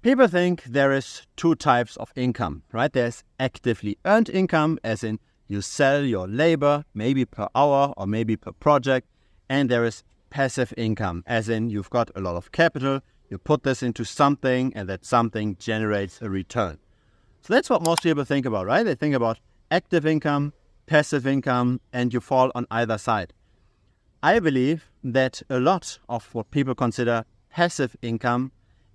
People think there is two types of income, right? There's actively earned income, as in you sell your labor, maybe per hour or maybe per project. And there is passive income, as in you've got a lot of capital, you put this into something and that something generates a return. So that's what most people think about, right? They think about active income, passive income, and you fall on either side. I believe that a lot of what people consider passive income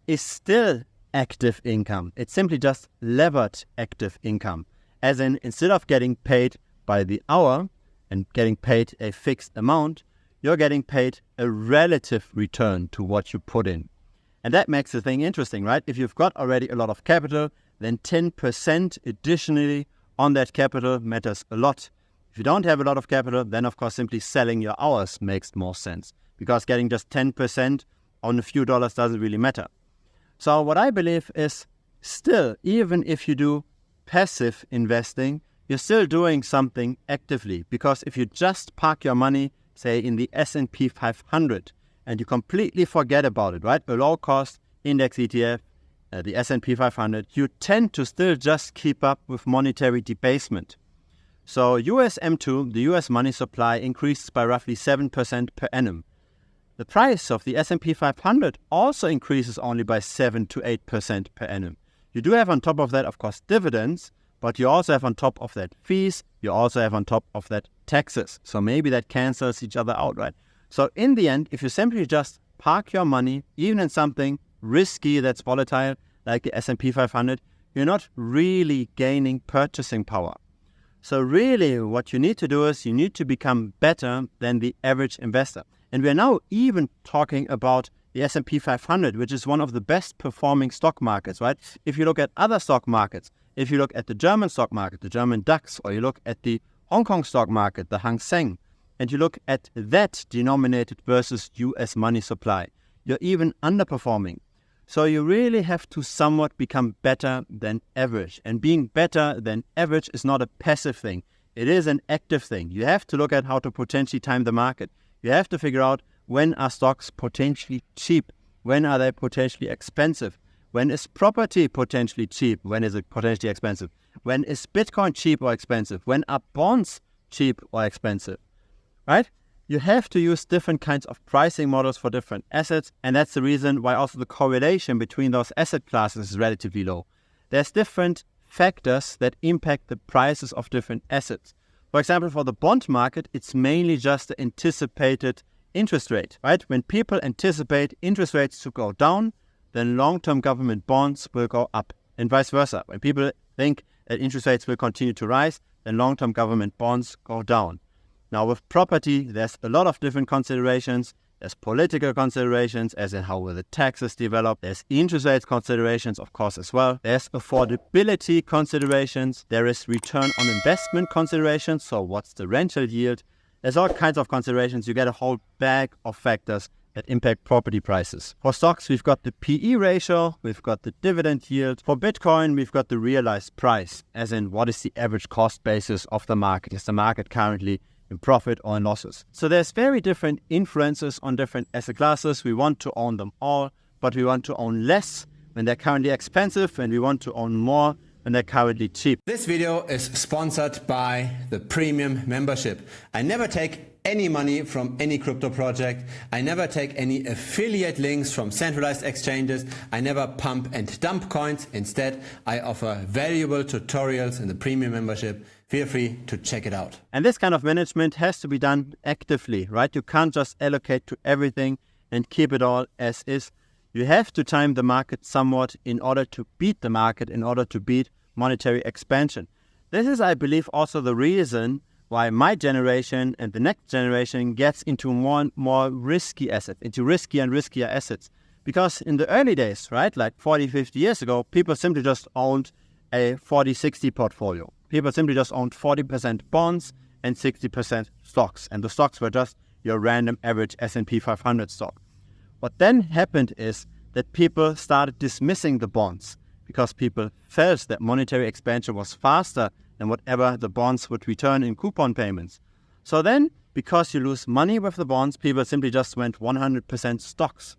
is still active income. It's simply just levered active income. As in, instead of getting paid by the hour and getting paid a fixed amount, you're getting paid a relative return to what you put in. And that makes the thing interesting, right? If you've got already a lot of capital, then 10% additionally on that capital matters a lot. If you don't have a lot of capital, then of course simply selling your hours makes more sense, because getting just 10% on a few dollars doesn't really matter. So what I believe is, still, even if you do passive investing, you're still doing something actively, because if you just park your money, say in the S&P 500, and you completely forget about it, right? A low-cost index ETF, the S&P 500, you tend to still just keep up with monetary debasement. So USM2, the US money supply, increases by roughly 7% per annum. The price of the S&P 500 also increases only by 7 to 8% per annum. You do have on top of that, of course, dividends, but you also have on top of that fees, you also have on top of that taxes. So maybe that cancels each other out, right? So in the end, if you simply just park your money, even in something risky that's volatile, like the S&P 500, you're not really gaining purchasing power. So really what you need to do is you need to become better than the average investor. And we're now even talking about the S&P 500, which is one of the best performing stock markets, right? If you look at other stock markets, if you look at the German stock market, the German DAX, or you look at the Hong Kong stock market, the Hang Seng, and you look at that denominated versus US money supply, you're even underperforming. So you really have to somewhat become better than average. And being better than average is not a passive thing. It is an active thing. You have to look at how to potentially time the market. You have to figure out, when are stocks potentially cheap? When are they potentially expensive? When is property potentially cheap? When is it potentially expensive? When is Bitcoin cheap or expensive? When are bonds cheap or expensive? Right? You have to use different kinds of pricing models for different assets, and that's the reason why also the correlation between those asset classes is relatively low. There's different factors that impact the prices of different assets. For example, for the bond market, it's mainly just the anticipated interest rate, right? When people anticipate interest rates to go down, then long-term government bonds will go up, and vice versa. When people think that interest rates will continue to rise, then long-term government bonds go down. Now with property, there's a lot of different considerations. There's political considerations, as in how will the taxes develop. There's interest rates considerations, of course, as well. There's affordability considerations. There is return on investment considerations. So what's the rental yield? There's all kinds of considerations. You get a whole bag of factors that impact property prices. For stocks, we've got the PE ratio, we've got the dividend yield. For Bitcoin, we've got the realized price, as in what is the average cost basis of the market? Is the market currently in profit or in losses? So there's very different influences on different asset classes. We want to own them all, but we want to own less when they're currently expensive, and we want to own more when they're currently cheap. This video is sponsored by the Premium membership. I never take any money from any crypto project. I never take any affiliate links from centralized exchanges. I never pump and dump coins. Instead, I offer valuable tutorials in the Premium membership. Feel free to check it out. And this kind of management has to be done actively, right? You can't just allocate to everything and keep it all as is. You have to time the market somewhat in order to beat the market, in order to beat monetary expansion. This is, I believe, also the reason why my generation and the next generation gets into more and more risky assets, into riskier and riskier assets. Because in the early days, right, like 40, 50 years ago, people simply just owned a 40-60 portfolio. People simply just owned 40% bonds and 60% stocks. And the stocks were just your random average S&P 500 stock. What then happened is that people started dismissing the bonds because people felt that monetary expansion was faster than whatever the bonds would return in coupon payments. So then, because you lose money with the bonds, people simply just went 100% stocks.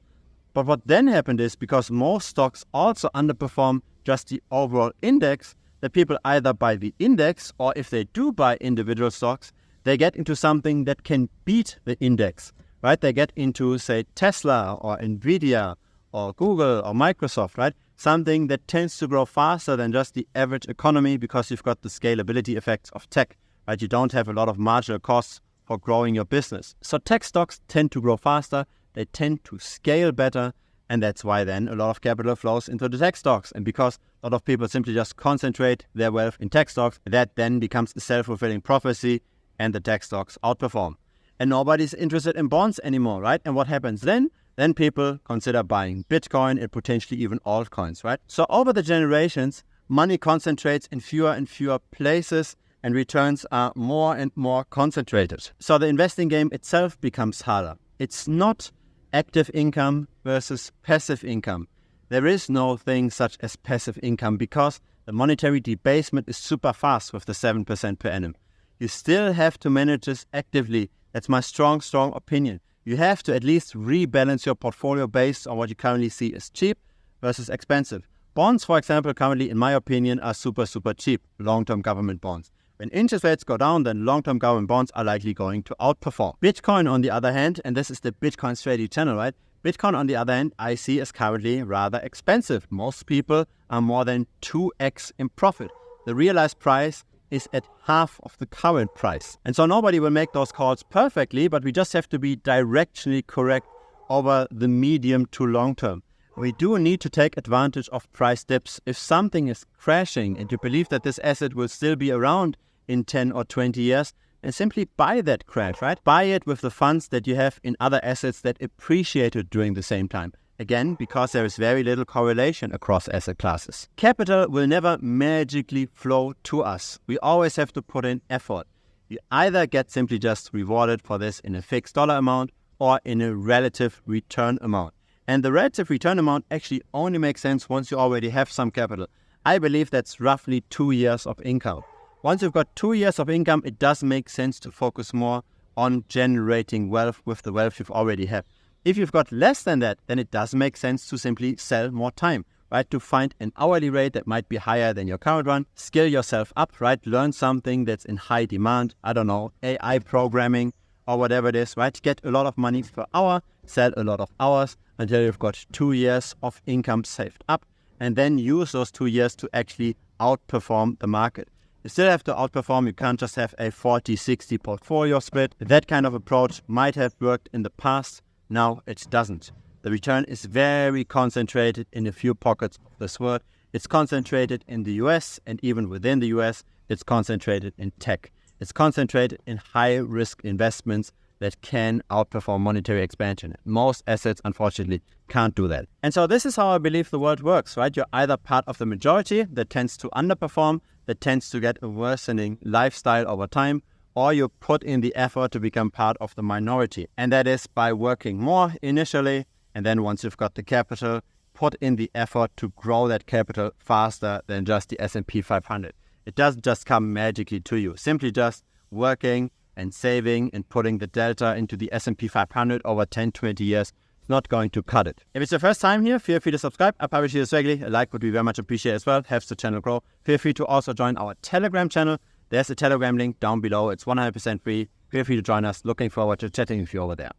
But what then happened is, because most stocks also underperform just the overall index, that people either buy the index, or if they do buy individual stocks, they get into something that can beat the index, right? They get into, say, Tesla or Nvidia or Google or Microsoft, right? Something that tends to grow faster than just the average economy, because you've got the scalability effects of tech, right? You don't have a lot of marginal costs for growing your business. So tech stocks tend to grow faster, they tend to scale better, and that's why then a lot of capital flows into the tech stocks. And because a lot of people simply just concentrate their wealth in tech stocks, that then becomes a self-fulfilling prophecy, and the tech stocks outperform. And nobody's interested in bonds anymore, right? And what happens then? Then people consider buying Bitcoin and potentially even altcoins, right? So over the generations, money concentrates in fewer and fewer places, and returns are more and more concentrated. So the investing game itself becomes harder. It's not active income versus passive income. There is no thing such as passive income, because the monetary debasement is super fast with the 7% per annum. You still have to manage this actively. That's my strong opinion. You have to at least rebalance your portfolio based on what you currently see as cheap versus expensive. Bonds, for example, currently, in my opinion, are super cheap, long-term government bonds. When interest rates go down, then long-term government bonds are likely going to outperform. Bitcoin, on the other hand, and this is the Bitcoin Strategy channel, right? Bitcoin, on the other hand, I see as currently rather expensive. Most people are more than 2x in profit. The realized price is at half of the current price. And so nobody will make those calls perfectly, but we just have to be directionally correct over the medium to long term. We do need to take advantage of price dips. If something is crashing and you believe that this asset will still be around in 10 or 20 years, and simply buy that crash, right? Buy it with the funds that you have in other assets that appreciated during the same time. Again, because there is very little correlation across asset classes. Capital will never magically flow to us. We always have to put in effort. You either get simply just rewarded for this in a fixed dollar amount or in a relative return amount. And the relative return amount actually only makes sense once you already have some capital. I believe that's roughly 2 years of income. Once you've got 2 years of income, it does make sense to focus more on generating wealth with the wealth you've already have. If you've got less than that, then it does make sense to simply sell more time, right? To find an hourly rate that might be higher than your current one, skill yourself up, right? Learn something that's in high demand, I don't know, AI programming or whatever it is, right? Get a lot of money per hour, sell a lot of hours until you've got 2 years of income saved up, and then use those 2 years to actually outperform the market. You still have to outperform. You can't just have a 40-60 portfolio split. That kind of approach might have worked in the past. Now it doesn't. The return is very concentrated in a few pockets of this world. It's concentrated in the US, and even within the US, it's concentrated in tech. It's concentrated in high-risk investments that can outperform monetary expansion. Most assets, unfortunately, can't do that. And so this is how I believe the world works, right? You're either part of the majority that tends to underperform, that tends to get a worsening lifestyle over time, or you put in the effort to become part of the minority. And that is by working more initially, and then once you've got the capital, put in the effort to grow that capital faster than just the S&P 500. It doesn't just come magically to you. Simply just working and saving and putting the delta into the S&P 500 over 10, 20 years is not going to cut it. If it's your first time here, feel free to subscribe. I publish this regularly. A like would be very much appreciated as well. Helps the channel grow. Feel free to also join our Telegram channel. There's a Telegram link down below. It's 100% free. Feel free to join us. Looking forward to chatting with you over there.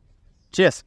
Cheers.